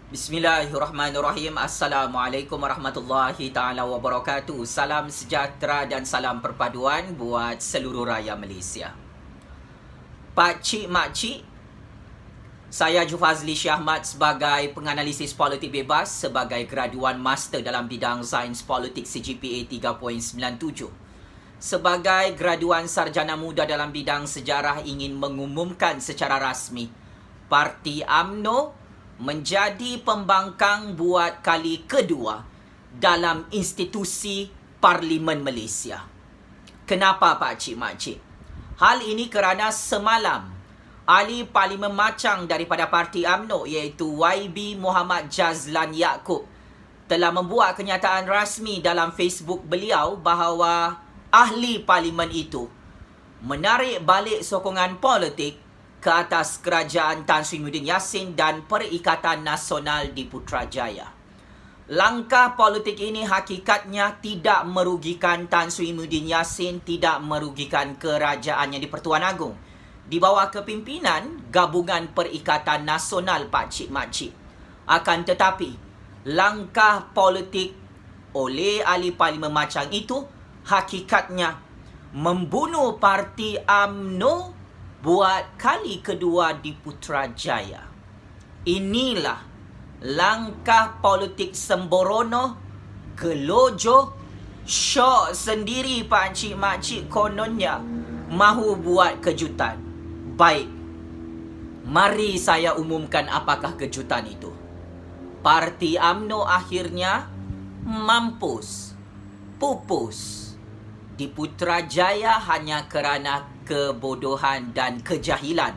Bismillahirrahmanirrahim. Assalamualaikum warahmatullahi ta'ala wabarakatuh. Salam sejahtera dan salam perpaduan buat seluruh rakyat Malaysia. Pakcik makcik, saya Jufazli Syahmat sebagai penganalisis politik bebas, sebagai graduan master dalam bidang sains politik CGPA 3.97. Sebagai graduan sarjana muda dalam bidang sejarah ingin mengumumkan secara rasmi Parti UMNO menjadi pembangkang buat kali kedua dalam institusi Parlimen Malaysia. Kenapa pakcik makcik? Hal ini kerana semalam ahli Parlimen Macang daripada Parti UMNO iaitu YB Muhammad Jazlan Yaakob telah membuat kenyataan rasmi dalam Facebook beliau bahawa ahli Parlimen itu menarik balik sokongan politik ke atas kerajaan Tan Sri Muhyiddin Yassin dan Perikatan Nasional di Putrajaya. Langkah politik ini hakikatnya tidak merugikan Tan Sri Muhyiddin Yassin, tidak merugikan kerajaan yang di-Pertuan Agong di bawah kepimpinan Gabungan Perikatan Nasional pakcik makcik. Akan tetapi, langkah politik oleh ahli Parlimen Macang itu hakikatnya membunuh Parti UMNO buat kali kedua di Putrajaya. Inilah langkah politik sembrono, gelojoh, syok sendiri pakcik makcik kononnya mahu buat kejutan. Baik, mari saya umumkan apakah kejutan itu. Parti UMNO akhirnya mampus, pupus di Putrajaya hanya kerana kebodohan dan kejahilan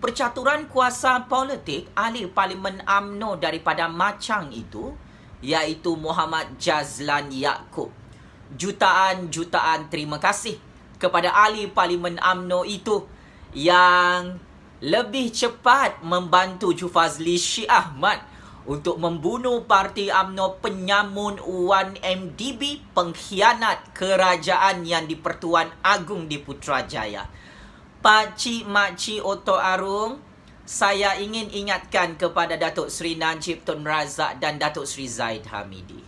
percaturan kuasa politik ahli Parlimen UMNO daripada Macang itu, iaitu Muhammad Jazlan Yaakob. Jutaan terima kasih kepada ahli Parlimen UMNO itu yang lebih cepat membantu Jufazli Syahmat untuk membunuh Parti UMNO penyamun Wan MDB, pengkhianat kerajaan yang di-Pertuan Agong di Putrajaya. Pakcik makcik Oto Arung, saya ingin ingatkan kepada Datuk Seri Najib Tun Razak dan Datuk Seri Zahid Hamidi.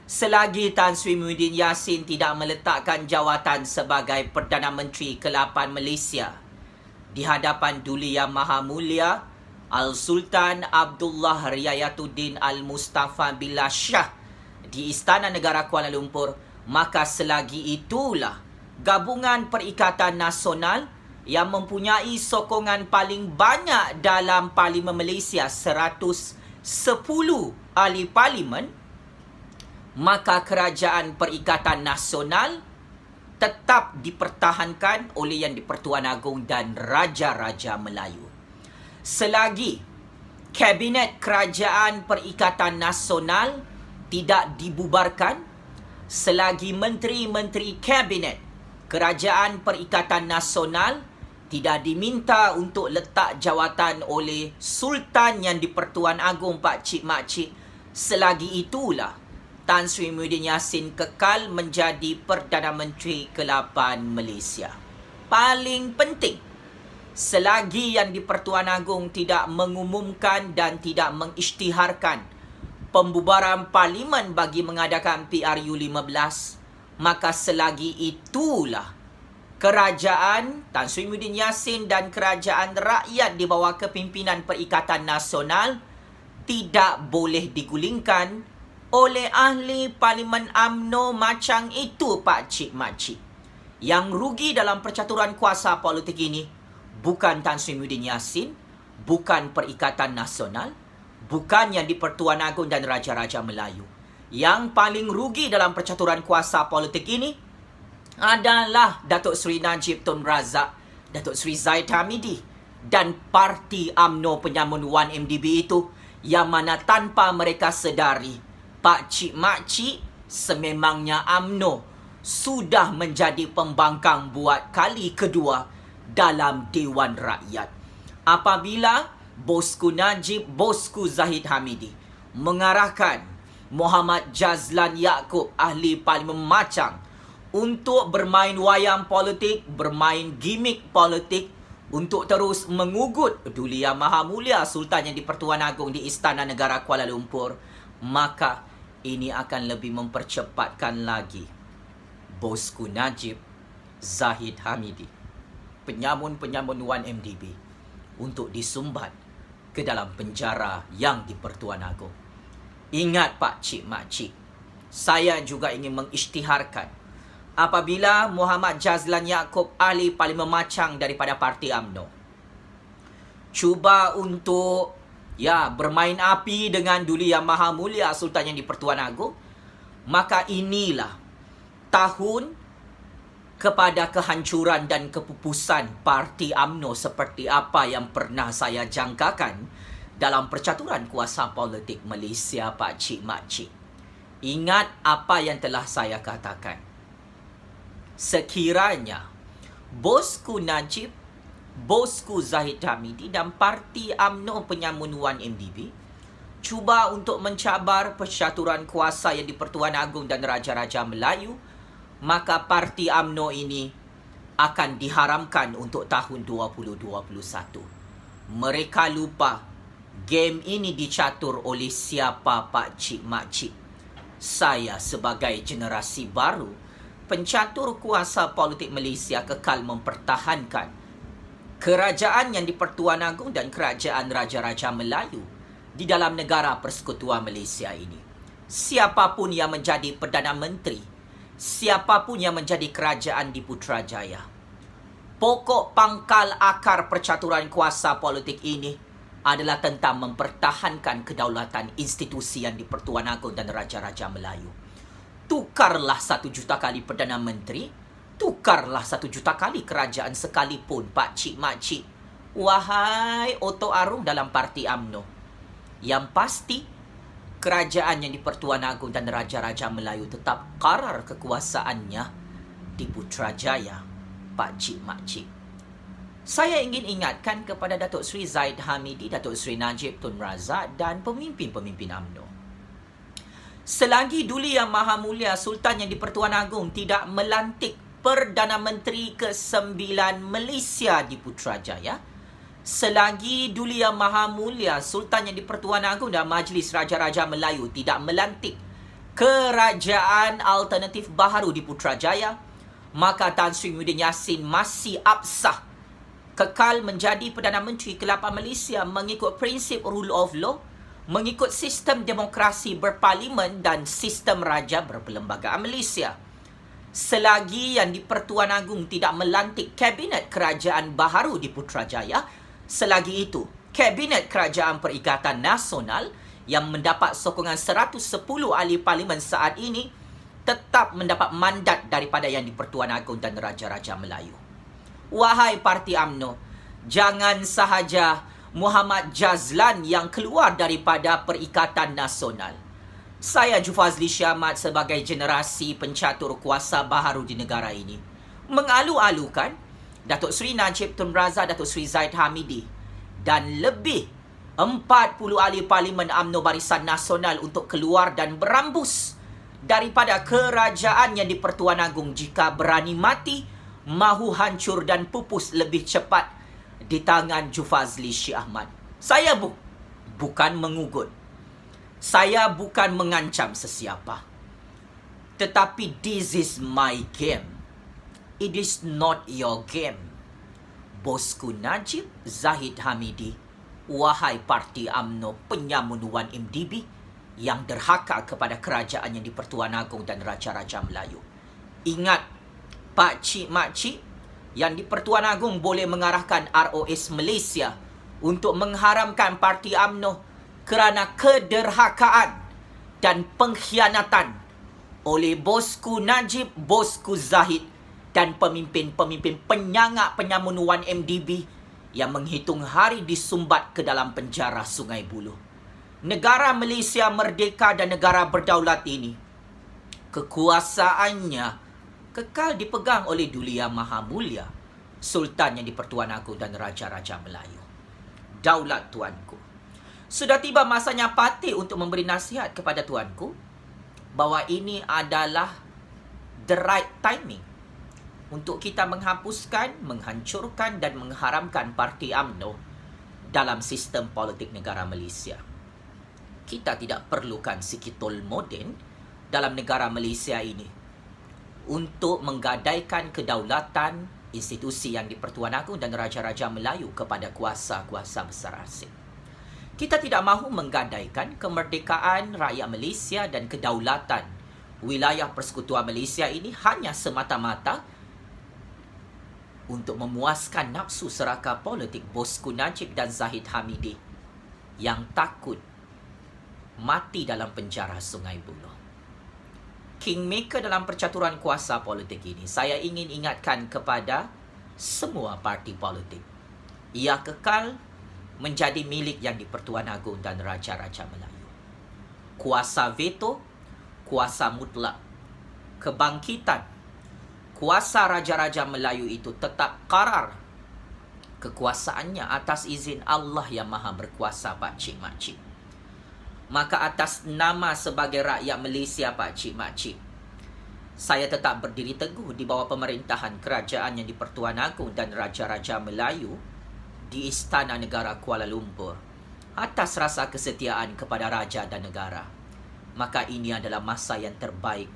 Selagi Tan Sri Muhyiddin Yassin tidak meletakkan jawatan sebagai Perdana Menteri ke-8 Malaysia di hadapan Duli Yang Maha Mulia Al-Sultan Abdullah Riayatuddin Al-Mustafa Billah Shah di Istana Negara Kuala Lumpur, maka selagi itulah Gabungan Perikatan Nasional yang mempunyai sokongan paling banyak dalam Parlimen Malaysia, 110 ahli Parlimen, maka Kerajaan Perikatan Nasional tetap dipertahankan oleh Yang di-Pertuan Agong dan Raja-Raja Melayu. Selagi Kabinet Kerajaan Perikatan Nasional tidak dibubarkan, selagi menteri-menteri Kabinet Kerajaan Perikatan Nasional tidak diminta untuk letak jawatan oleh Sultan yang di-Pertuan Agong pakcik makcik, selagi itulah Tan Sri Muhyiddin Yassin kekal menjadi Perdana Menteri ke-8 Malaysia. Paling penting, selagi yang di-Pertuan Agong tidak mengumumkan dan tidak mengisytiharkan pembubaran Parlimen bagi mengadakan PRU15, maka selagi itulah kerajaan Tan Sri Muhyiddin Yassin dan kerajaan rakyat di bawah kepimpinan Perikatan Nasional tidak boleh digulingkan oleh ahli Parlimen UMNO Macang itu pakcik makcik. Yang rugi dalam percaturan kuasa politik ini bukan Tan Sri Muhyiddin Yassin, bukan Perikatan Nasional, bukan yang di-Pertuan Agong dan Raja-Raja Melayu. Yang paling rugi dalam percaturan kuasa politik ini adalah Datuk Seri Najib Tun Razak, Datuk Seri Zahid Hamidi dan Parti UMNO penyamun Wan MDB itu, yang mana tanpa mereka sedari, pakcik makcik, sememangnya UMNO sudah menjadi pembangkang buat kali kedua dalam Dewan Rakyat. Apabila bosku Najib, bosku Zahid Hamidi mengarahkan Muhammad Jazlan Yaakob, ahli Parlimen Macang, untuk bermain wayang politik, bermain gimmick politik, untuk terus mengugut Duli Yang Maha Mulia Sultan Yang di-Pertuan Agong di Istana Negara Kuala Lumpur, maka ini akan lebih mempercepatkan lagi bosku Najib Zahid Hamidi, penyamun-penyamun 1MDB, untuk disumbat ke dalam penjara yang di-Pertuan Agong. Ingat Pak Cik Mak Cik, saya juga ingin mengisytiharkan apabila Muhammad Jazlan Yaakob, ahli Parlimen Macang daripada Parti UMNO, cuba untuk bermain api dengan Duli Yang Maha Mulia Sultan Yang di-Pertuan Agong, maka inilah tahun kepada kehancuran dan kepupusan Parti UMNO seperti apa yang pernah saya jangkakan dalam percaturan kuasa politik Malaysia, Pak Cik Mak Cik. Ingat apa yang telah saya katakan. Sekiranya bosku Najib, bosku Zahid Hamidi dan Parti UMNO penyamun 1MDB cuba untuk mencabar percaturan kuasa yang di-Pertuan Agong dan Raja-Raja Melayu, maka Parti UMNO ini akan diharamkan untuk tahun 2021. Mereka lupa game ini dicatur oleh siapa, Pak Cik Mak Cik? Saya sebagai generasi baru, pencatur kuasa politik Malaysia, kekal mempertahankan kerajaan yang di-Pertuan Agong dan kerajaan Raja-Raja Melayu di dalam negara Persekutuan Malaysia ini. Siapapun yang menjadi Perdana Menteri, siapapun yang menjadi kerajaan di Putrajaya, pokok pangkal akar percaturan kuasa politik ini adalah tentang mempertahankan kedaulatan institusi yang di-Pertuan Agong dan Raja-Raja Melayu. Tukarlah 1 juta kali Perdana Menteri, tukarlah 1 juta kali kerajaan sekalipun, Pak Cik Mak Cik, wahai Oto Arung dalam Parti UMNO. Yang pasti, kerajaan yang di-Pertuan Agong dan Raja-Raja Melayu tetap karar kekuasaannya di Putrajaya, Pak Cik Mak Cik. Saya ingin ingatkan kepada Datuk Seri Zahid Hamidi, Datuk Seri Najib Tun Razak dan pemimpin-pemimpin UMNO. Selagi Duli Yang Maha Mulia Sultan Yang di-Pertuan Agong tidak melantik Perdana Menteri ke-9 Malaysia di Putrajaya, selagi Duli Yang Maha Mulia Sultan Yang di-Pertuan Agong dan Majlis Raja-Raja Melayu tidak melantik kerajaan alternatif baharu di Putrajaya, maka Tan Sri Muhyiddin Yassin masih absah kekal menjadi Perdana Menteri ke-8 Malaysia mengikut prinsip rule of law, mengikut sistem demokrasi berparlimen dan sistem raja berperlembagaan Malaysia. Selagi yang di-Pertuan Agong tidak melantik Kabinet Kerajaan Baharu di Putrajaya, selagi itu Kabinet Kerajaan Perikatan Nasional yang mendapat sokongan 110 ahli parlimen saat ini tetap mendapat mandat daripada yang di-Pertuan Agong dan Raja-Raja Melayu. Wahai Parti UMNO, jangan sahaja Muhammad Jazlan yang keluar daripada Perikatan Nasional. Saya Jufazli Syamat sebagai generasi pencatur kuasa baharu di negara ini mengalu-alukan Datuk Seri Najib Tun Razak, Datuk Seri Zahid Hamidi dan lebih 40 ahli parlimen UMNO Barisan Nasional untuk keluar dan berambus daripada kerajaan yang di-Pertuan Agong jika berani mati, mahu hancur dan pupus lebih cepat di tangan Jufazli Syekh Ahmad. Saya bukan mengugut. Saya bukan mengancam sesiapa. Tetapi this is my game. It is not your game. Bosku Najib Zahid Hamidi, wahai Parti UMNO penyamun 1MDB yang derhaka kepada kerajaan yang di-Pertuan Agong dan Raja-Raja Melayu. Ingat, Pak Cik Mak Cik, yang di-Pertuan Agong boleh mengarahkan ROS Malaysia untuk mengharamkan Parti UMNO kerana kederhakaan dan pengkhianatan oleh bosku Najib, bosku Zahid dan pemimpin-pemimpin penyangak penyamun 1MDB yang menghitung hari disumbat ke dalam penjara Sungai Buloh. Negara Malaysia merdeka dan negara berdaulat ini, kekuasaannya kekal dipegang oleh Duli Yang Maha Mulia Sultan Yang di-Pertuan Agong dan Raja-Raja Melayu. Daulat tuanku, sudah tiba masanya patih untuk memberi nasihat kepada tuanku bahawa ini adalah the right timing untuk kita menghapuskan, menghancurkan dan mengharamkan Parti UMNO dalam sistem politik negara Malaysia. Kita tidak perlukan sikitol moden dalam negara Malaysia ini untuk menggadaikan kedaulatan institusi yang di-Pertuan Agong dan Raja-Raja Melayu kepada kuasa-kuasa besar asing. Kita tidak mahu menggadaikan kemerdekaan rakyat Malaysia dan kedaulatan wilayah Persekutuan Malaysia ini hanya semata-mata untuk memuaskan nafsu serakah politik bosku Najib dan Zahid Hamidi yang takut mati dalam penjara Sungai Buloh. Kingmaker dalam percaturan kuasa politik ini, saya ingin ingatkan kepada semua parti politik. Ia kekal menjadi milik yang di-Pertuan Agong dan Raja-Raja Melayu. Kuasa veto, kuasa mutlak, kebangkitan, kuasa Raja-Raja Melayu itu tetap karar kekuasaannya atas izin Allah yang Maha Berkuasa, Pakcik Makcik. Maka atas nama sebagai rakyat Malaysia, Pakcik Makcik, saya tetap berdiri teguh di bawah pemerintahan kerajaan yang di-Pertuan Agong dan Raja-Raja Melayu di Istana Negara Kuala Lumpur atas rasa kesetiaan kepada Raja dan Negara. Maka ini adalah masa yang terbaik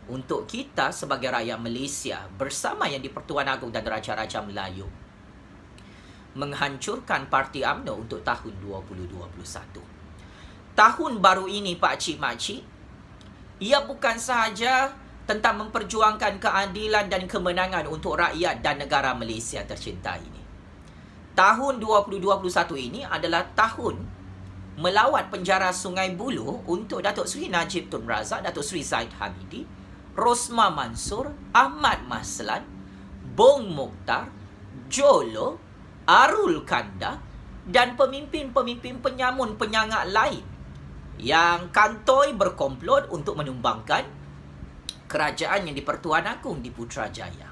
untuk kita sebagai rakyat Malaysia bersama yang di-Pertuan Agong dan Raja-Raja Melayu menghancurkan Parti UMNO untuk tahun 2021. Tahun baru ini, Pakcik Makcik, ia bukan sahaja tentang memperjuangkan keadilan dan kemenangan untuk rakyat dan negara Malaysia tercinta ini. Tahun 2021 ini adalah tahun melawat penjara Sungai Buloh untuk Datuk Seri Najib Tun Razak, Datuk Seri Zahid Hamidi, Rosmah Mansor, Ahmad Maslan, Bong Mokhtar, Jolo, Arul Kanda dan pemimpin-pemimpin penyamun penyangak lain yang kantoi berkomplot untuk menumbangkan kerajaan yang di-Pertuan Agong di Putrajaya.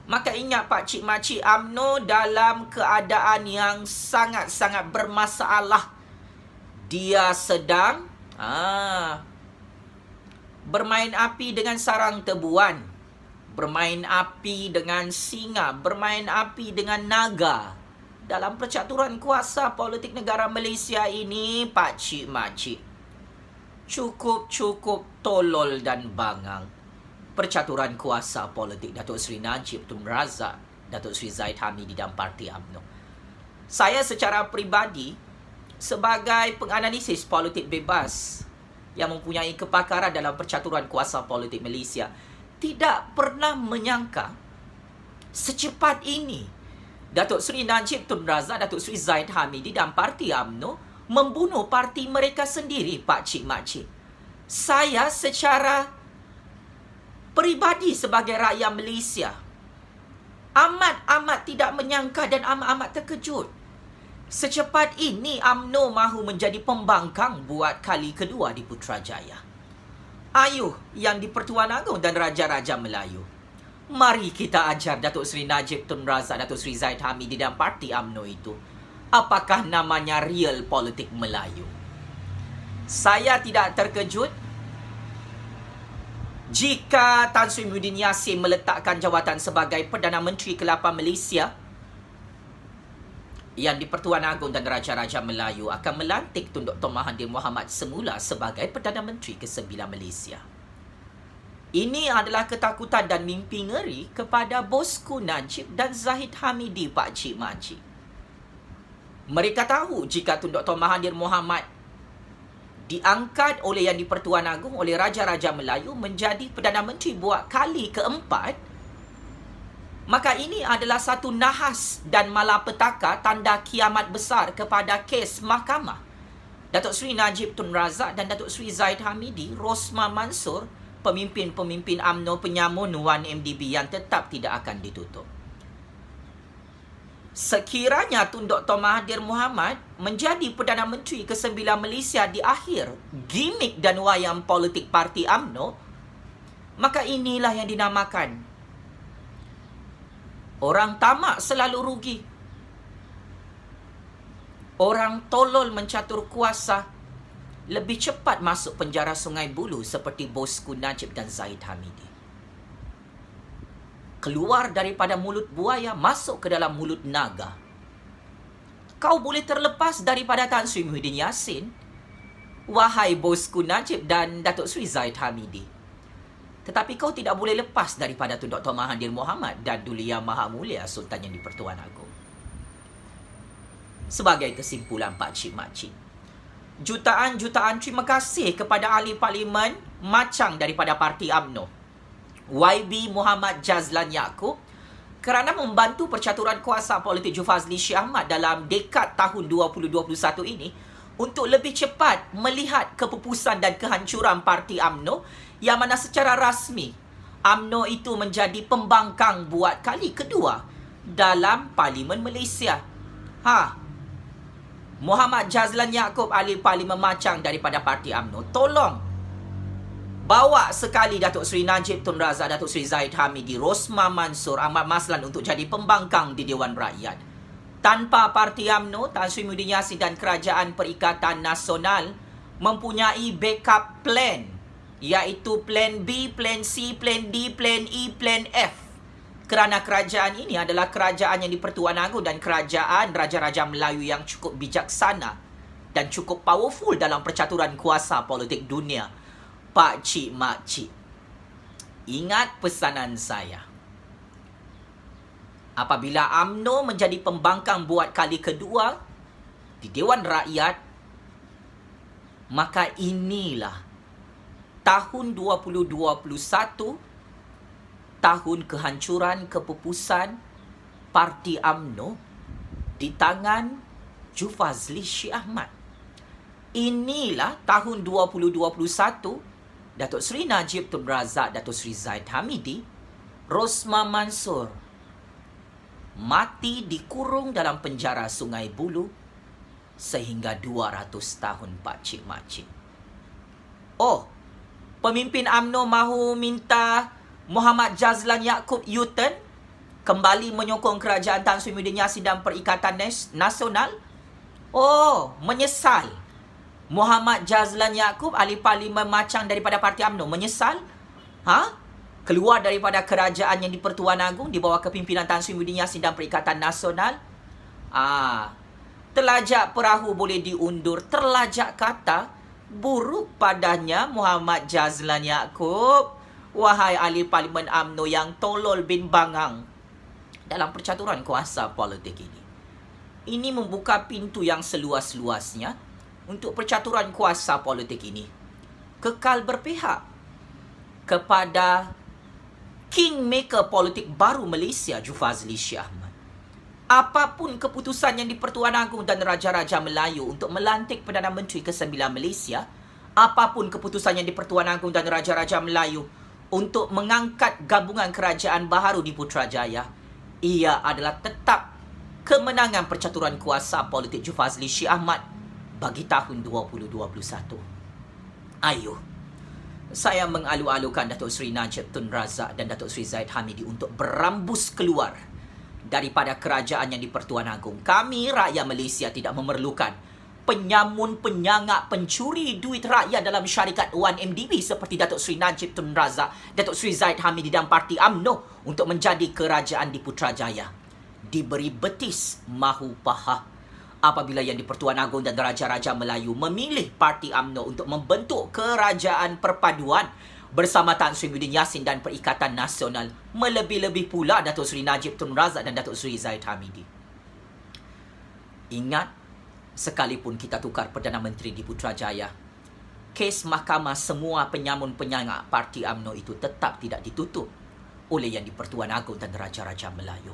Maka ingat, Pakcik Makcik, UMNO dalam keadaan yang sangat-sangat bermasalah. Dia sedang bermain api dengan sarang tebuan, bermain api dengan singa, bermain api dengan naga. Dalam percaturan kuasa politik negara Malaysia ini, Pakcik Makcik, cukup tolol dan bangang percaturan kuasa politik Datuk Seri Najib Tun Razak, Datuk Seri Zahid Hamidi dan Parti UMNO. Saya secara peribadi sebagai penganalisis politik bebas yang mempunyai kepakaran dalam percaturan kuasa politik Malaysia tidak pernah menyangka secepat ini Datuk Seri Najib Tun Razak, Datuk Seri Zahid Hamidi dan Parti UMNO membunuh parti mereka sendiri, Pakcik Makcik. Saya secara peribadi sebagai rakyat Malaysia amat tidak menyangka dan amat terkejut. Secepat ini UMNO mahu menjadi pembangkang buat kali kedua di Putrajaya. Ayuh yang di-Pertuan Agong dan Raja-Raja Melayu, mari kita ajar Datuk Seri Najib Tun Razak, Datuk Seri Zahid Hamidi dan Parti UMNO itu apakah namanya real politik Melayu. Saya tidak terkejut jika Tan Sri Muhyiddin Yassin meletakkan jawatan sebagai Perdana Menteri ke-8 Malaysia yang di-Pertuan Agong dan Raja-Raja Melayu akan melantik Tun Dr. Mahathir Mohamad semula sebagai Perdana Menteri ke-9 Malaysia. Ini adalah ketakutan dan mimpi ngeri kepada bosku Najib dan Zahid Hamidi, Pakcik Makcik. Mereka tahu jika Tun Dr. Mahathir Mohamad diangkat oleh yang di-Pertuan Agong oleh Raja-Raja Melayu menjadi Perdana Menteri buat kali keempat, maka ini adalah satu nahas dan malapetaka tanda kiamat besar kepada kes mahkamah. Datuk Seri Najib Tun Razak dan Datuk Seri Zahid Hamidi, Rosmah Mansor, pemimpin-pemimpin UMNO penyamun 1MDB yang tetap tidak akan ditutup. Sekiranya Tun Dr. Mahathir Mohamad menjadi Perdana Menteri ke-9 Malaysia di akhir gimmick dan wayang politik Parti UMNO, maka inilah yang dinamakan orang tamak selalu rugi. Orang tolol mencatur kuasa lebih cepat masuk penjara Sungai Buloh seperti bosku Najib dan Zahid Hamidi. keluar daripada mulut buaya, masuk ke dalam mulut naga. Kau boleh terlepas daripada Tan Sri Muhyiddin Yassin, wahai bosku Najib dan Datuk Seri Zahid Hamidi. Tetapi kau tidak boleh lepas daripada Tun Dr. Mahathir Mohamad dan Duli Yang Maha Mulia Sultan Yang di-Pertuan Agong. Sebagai kesimpulan Pak Cik Mak Cik, jutaan-jutaan terima kasih kepada ahli parlimen macang daripada Parti UMNO, YB Muhammad Jazlan Yaakob, kerana membantu percaturan kuasa politik Jufazli Syekh Ahmad dalam dekad tahun 2021 ini untuk lebih cepat melihat kepupusan dan kehancuran Parti UMNO, yang mana secara rasmi UMNO itu menjadi pembangkang buat kali kedua dalam Parlimen Malaysia. Muhammad Jazlan Yaakob, ahli parlimen macang daripada Parti UMNO, tolong bawa sekali Datuk Seri Najib Tun Razak, Datuk Seri Zahid Hamidi, Rosmah Mansor, Ahmad Maslan untuk jadi pembangkang di Dewan Rakyat. Tanpa Parti UMNO, Tan Sri Muhyiddin Yassin dan Kerajaan Perikatan Nasional mempunyai backup plan, iaitu plan B, plan C, plan D, plan E, plan F. Kerana kerajaan ini adalah kerajaan yang di-Pertuan Agong dan kerajaan Raja-Raja Melayu yang cukup bijaksana dan cukup powerful dalam percaturan kuasa politik dunia. Pak Cik Mak Cik, ingat pesanan saya. Apabila UMNO menjadi pembangkang buat kali kedua di Dewan Rakyat, maka inilah tahun 2021, tahun kehancuran kepupusan Parti UMNO di tangan Jufazli Syekh Ahmad. Inilah tahun 2021, Datuk Seri Najib Tun Razak, Datuk Seri Zahid Hamidi, Rosmah Mansor mati dikurung dalam penjara Sungai Buloh sehingga 200 tahun, Pak Cik Mak Cik. Pemimpin UMNO mahu minta Muhammad Jazlan Yaakob U-turn, kembali menyokong kerajaan Tan Sri Muhyiddin Yassin dan Perikatan Nasional. Menyesal. Muhammad Jazlan Yaakob, ahli parlimen macang daripada Parti UMNO, menyesal? Keluar daripada kerajaan yang di-Pertuan Agong di bawah kepimpinan Tan Sri Muhyiddin Yassin dan Perikatan Nasional? Terlajak perahu boleh diundur, terlajak kata buruk padanya Muhammad Jazlan Yaakob, wahai ahli parlimen UMNO yang tolol bin bangang dalam percaturan kuasa politik ini. Ini membuka pintu yang seluas-luasnya untuk percaturan kuasa politik ini kekal berpihak kepada kingmaker politik baru Malaysia, Jufazli Syekh Ahmad. Apapun keputusan yang di-Pertuan Agong dan Raja-Raja Melayu untuk melantik Perdana Menteri ke-9 Malaysia, apapun keputusan yang di-Pertuan Agong dan Raja-Raja Melayu untuk mengangkat gabungan kerajaan baharu di Putrajaya, ia adalah tetap kemenangan percaturan kuasa politik Jufazli Syekh Ahmad bagi tahun 2021. Ayo, saya mengalu-alukan Datuk Seri Najib Tun Razak dan Datuk Seri Zahid Hamidi untuk berambus keluar daripada kerajaan yang di-Pertuan Agong. Kami, rakyat Malaysia, tidak memerlukan penyamun, penyangak, pencuri duit rakyat dalam syarikat 1MDB seperti Datuk Seri Najib Tun Razak, Datuk Seri Zahid Hamidi dan Parti UMNO untuk menjadi kerajaan di Putrajaya. Diberi betis mahu paha apabila yang di-Pertuan Agong dan Raja-Raja Melayu memilih Parti UMNO untuk membentuk kerajaan perpaduan bersama Tan Sri Muhyiddin Yassin dan Perikatan Nasional, melebih-lebih pula Datuk Seri Najib Tun Razak dan Datuk Seri Zahid Hamidi. Ingat, sekalipun kita tukar Perdana Menteri di Putrajaya, kes mahkamah semua penyamun-penyangak Parti UMNO itu tetap tidak ditutup oleh yang di-Pertuan Agong dan Raja-Raja Melayu.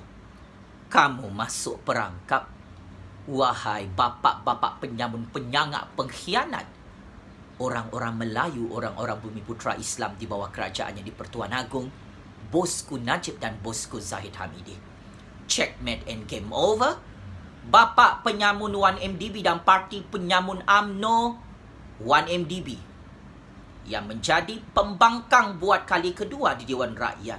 Kamu masuk perangkap, wahai bapak-bapak penyamun-penyangak pengkhianat, orang-orang Melayu, orang-orang bumi putra Islam di bawah kerajaan yang di-Pertuan Agong, bosku Najib dan bosku Zahid Hamidi. Checkmate and game over. Bapak penyamun 1MDB dan parti penyamun UMNO 1MDB yang menjadi pembangkang buat kali kedua di Dewan Rakyat.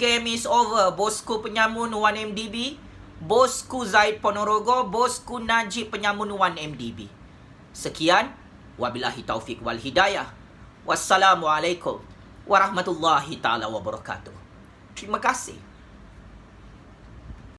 Game is over, bosku penyamun 1MDB, bosku Zaid Ponorogo, bosku Najib penyamun 1MDB. Sekian, wabillahi taufik wal hidayah. Wassalamualaikum warahmatullahi taala wabarakatuh. Terima kasih.